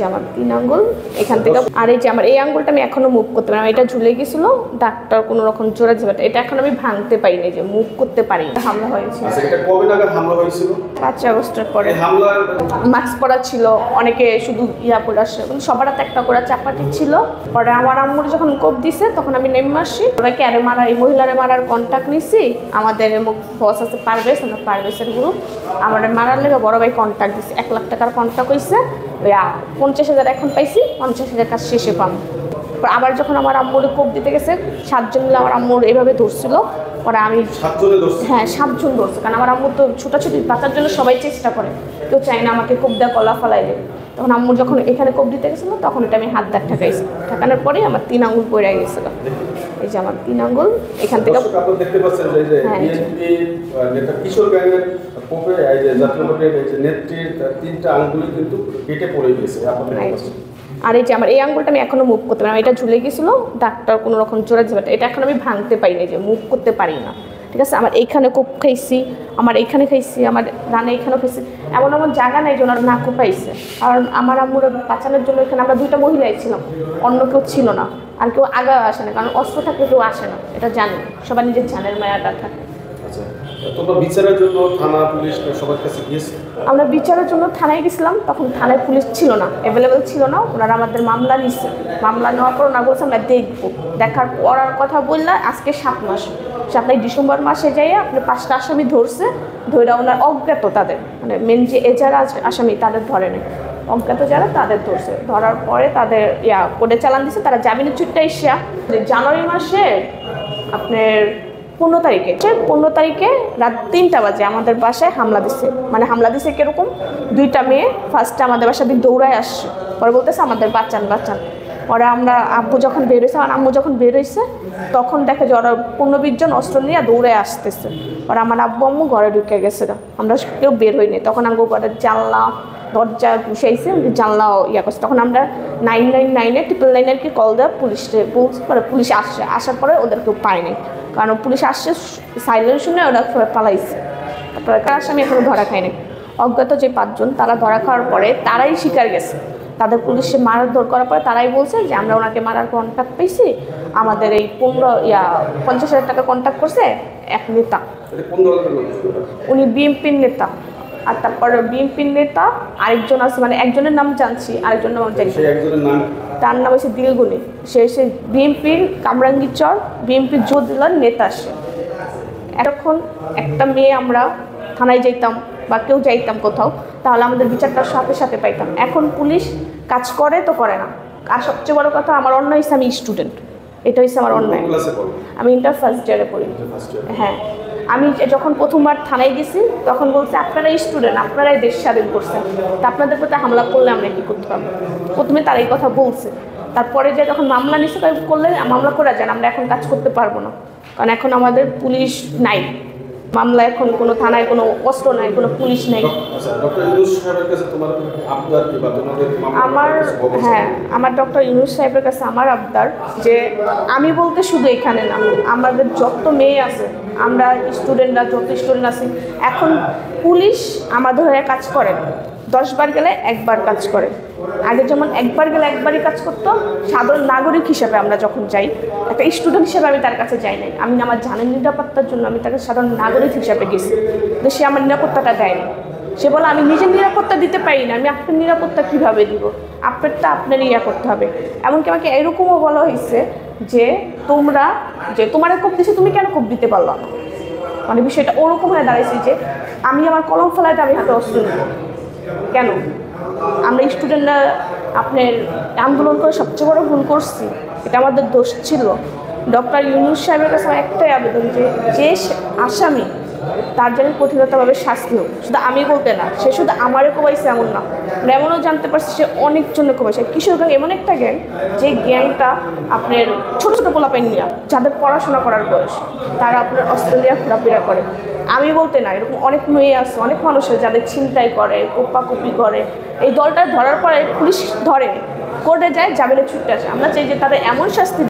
যে আমার 3 আঙ্গুল এখান থেকে, আর এই যে আমার এই আঙ্গুলটা আমি এখনো মুভ করতে পারি না, এটা ঝুলে গেছিল, ডাক্তার কোনো রকম জোড়া ঝাপটা, এটা এখন আমি ভাঙতে পারি না, যে মুভ করতে পারি না। হামলা হয়েছিল। আচ্ছা, এটা কবে নাগাদ হামলা হয়েছিল? 5 আগস্টের পরে। হামলার মাস্ক পরা ছিল, অনেকে শুধু পরে আসে, সবার হাতে একটা করে চাপাটি ছিল। পরে আমার আম্মুর যখন কোপ দিছে তখন আমি নেমে আসি, ওরা ক্যারে মারা, এই মহিলারে মারার কন্ট্যাক্ট নিছি। আমাদের বস আছে পারভেজ, আমরা পারভেজের গ্রুপ, আমাদের মারার লেগে বড় ভাই কন্ট্যাক্ট দিচ্ছে, 1 লাখ টাকার কন্ট্যাক্ট হয়েছে। 50,000 এখন পাইছি, 50,000 কাজ শেষে পাম। আবার যখন আমার আম্মুরে কোপ দিতে গেছে 7 জন মিলে আমার আম্মুর এইভাবে ধরছিল। পরে আমি 7 জন ধরছে, কারণ আমার আম্মু তো ছোটাছুটি বাঁচার জন্য সবাই চেষ্টা করে, কেউ চায় না আমাকে কোপ দেওয়া কলা ফলাই দেয়। তখন আম্মুর যখন এখানে কোপ দিতে গেছিলো তখন এটা আমি হাত দাগ ঠেকাইছি, ঠেকানোর পরে আমার 3 আঙ্গুল পড়ে গেছিলো। এই যে আমার 3 আঙ্গুল এখান থেকে দেখতে পাচ্ছেন যে বিএনপি নেতা কিশোর গ্যাংয়ের কোপে এই যে জাতীয় পার্টির এই যে নেত্রীর 3টা আঙ্গুল কিন্তু কেটে পড়ে গেছে। আর এই যে আমার এই আঙ্গুলটা আমি এখনো মুভ করতে পারি না, এটা ঝুলে গেছিল, ডাক্তার কোনো রকম জোড়া ঝাপটা, এটা এখন আমি ভাঙতে পারি না, যে মুভ করতে পারি না। ঠিক আছে, আমার এইখানে কোপ খাইছি, আমার এইখানে খাইছি, আমার রানে এইখানেও খাইছি, এমন এমন জায়গা নেই যে ওনার না কোপাইছে। কারণ আমার আম্মুর বাঁচানোর জন্য এখানে আমরা 2টা মহিলাই ছিলাম, অন্য কেউ ছিল না, আর কেউ আগে আসে না, কারণ অস্ত্র থাকলে কেউ আসে না, এটা জানে, সবার নিজের জানের মায়াটা থাকে। তোমরা বিচারের জন্য থানা পুলিশ সবার কাছে গিয়েছে? আমরা বিচারের জন্য থানায় গেছিলাম, তখন থানায় পুলিশ ছিল না, অ্যাভেলেবেল ছিল না, ওনারা আমাদের মামলা নিচ্ছে। মামলা নেওয়ার পর ওনারা বলছে আমরা দেখবো, দেখার পড়ার কথা বললে আজকে 7 মাস, 7 ডিসেম্বর মাসে যাইয়ে আপনি 5টা আসামি ধরছে, ধরে ওনার অজ্ঞাত তাদের, মানে মেন যে যারা আসামি তাদের ধরে নেই, অজ্ঞাত যারা তাদের ধরছে, ধরার পরে তাদের কোর্টে চালান দিচ্ছে, তারা জামিনের ছুটটা এসে জানুয়ারি মাসে আপনার 15 তারিখে রাত 3টা বাজে আমাদের বাসায় হামলা দিচ্ছে। মানে হামলা দিচ্ছে কিরকম, 2টা মেয়ে ফার্স্টে আমাদের বাসা দিয়ে দৌড়ায় আসছে, পরে বলতেছে আমাদের বাঁচান। পরে আমরা আব্বু যখন বেরোইছে, আমার আম্মু যখন বেরোইছে তখন দেখে যে ওরা 15-20 জন অস্ত্র নিয়ে দৌড়ায় আসতেছে। পরে আমার আব্বু আম্মু ঘরে ঢুকে গেছে, আমরা কেউ বের হইনি। তখন আমি ঘরের জানলা দরজা ঘুষাইছে, জানলা করছে। তখন আমরা 999 কি কল দেওয়া পুলিশে বলছে, পরে পুলিশ আসার পরে ওদের কেউ পায়নি, কারণ পুলিশ আসছে সাইলেন্ট শুনে ওরা পালাইছে। তারপরে আসামি এখনো ধরা খায়নি। অজ্ঞাত যে 5 জন তারা ধরা খাওয়ার পরে তারাই স্বীকার গেছে, তাদের পুলিশে মারধর করার পরে তারাই বলছে যে আমরা ওনাকে মারার কন্ট্যাক্ট পেয়েছি, আমাদের এই 50,000 টাকা কন্ট্যাক্ট করছে এক নেতা, উনি বিএনপির নেতা। আর তারপরে বিএনপির নেতা আরেকজন আছে, মানে একজনের নাম জানছি, আরেকজনের নাম জানি, তার নাম হচ্ছে দিলগুনি, সে বিএনপির কামরাঙ্গীরচর বিএনপির জেলার নেতা। সে এখন একটা মেয়ে আমরা থানায় যাইতাম বা কেউ যাইতাম কোথাও, তাহলে আমাদের বিচারটার সাথে সাথে পাইতাম। এখন পুলিশ কাজ করে তো করে না। আর সবচেয়ে বড় কথা, আমার অন্যায় হচ্ছে আমি স্টুডেন্ট, এটা হচ্ছে আমার অন্যায়। আমি ইন্টার ফার্স্ট ইয়ারে পড়ি। হ্যাঁ, আমি যখন প্রথমবার থানায় গেছি তখন বলছে আপনারাই স্টুডেন্ট, আপনারাই দেশ স্বাধীন করছেন, তা আপনাদের প্রতি হামলা করলে আমরা কী করতে পারবো। প্রথমে তারা এই কথা বলছে, তারপরে যে যখন মামলা নিচ্ছে তাই করলে মামলা করা যায় না, আমরা এখন কাজ করতে পারবো না, কারণ এখন আমাদের পুলিশ নাই। মামলা এখন কোনো থানায় কোনো অস্ত্র নাই, কোনো পুলিশ নাই। আমার ডক্টর ইউনূস সাহেবের কাছে আমার আবদার যে আমি বলতে শুধু এখানে না, আমাদের যত মেয়ে আছে, আমরা স্টুডেন্টরা যত স্টুডেন্ট আছি, এখন পুলিশ আমাদের হয়ে কাজ করে 10 বার গেলে 1 বার কাজ করে। আগে যেমন 1 বার গেলে 1 বারই কাজ করতো। সাধারণ নাগরিক হিসেবে আমরা যখন যাই, একটা স্টুডেন্ট হিসেবে আমি তার কাছে যাই নাই, আমি আমার জানের নিরাপত্তার জন্য আমি তাকে সাধারণ নাগরিক হিসেবে গেছি, তো সে আমার নিরাপত্তাটা দেয়নি। সে বলে আমি নিজের নিরাপত্তা দিতে পারি না, আমি আপনার নিরাপত্তা কীভাবে দিব, আপনারটা আপনারই করতে হবে। এমনকি আমাকে এরকমও বলা হয়েছে যে তোমার কোপ দিচ্ছে, তুমি কেন কোপ দিতে পারলো না। মানে বিষয়টা ওরকম হয়ে দাঁড়াইছে যে আমি আমার কলম ফেলাইতে আমি হাতে অস্ত্র নেব কেন। আমরা স্টুডেন্টরা আপনার আন্দোলন করে সবচেয়ে বড় ভুল করছি, এটা আমাদের দোষ ছিল। ডক্টর ইউনূস সাহেবের কাছে আমার একটাই আবেদন যে আসামি তার জন্য কঠিনতাভাবে শাস্তি হোক। শুধু আমি বলতে না, সে শুধু আমারও কোবাইছে এমন না, আমরা এমনও জানতে পারছি সে অনেক জন্য কোবাইছে। কিশোর গ্যাং এমন একটা গ্যাং, যে গ্যাংটা আপনার ছোটো ছোটো পোলাপাইন নিয়ে, যাদের পড়াশোনা করার বয়স, তারা আপনার অস্ট্রেলিয়া ঘোরাফেরা করে। আমি বলতে না, এরকম অনেক মেয়ে আছে, অনেক মানুষের যাদের ছিনতাই করে, কোপাকুপি করে। এই দলটা ধরার পরে পুলিশ ধরে, কোর্টে যায়, জামিনে ছুটতে আসে। আমরা চাই যে তাদের এমন শাস্তি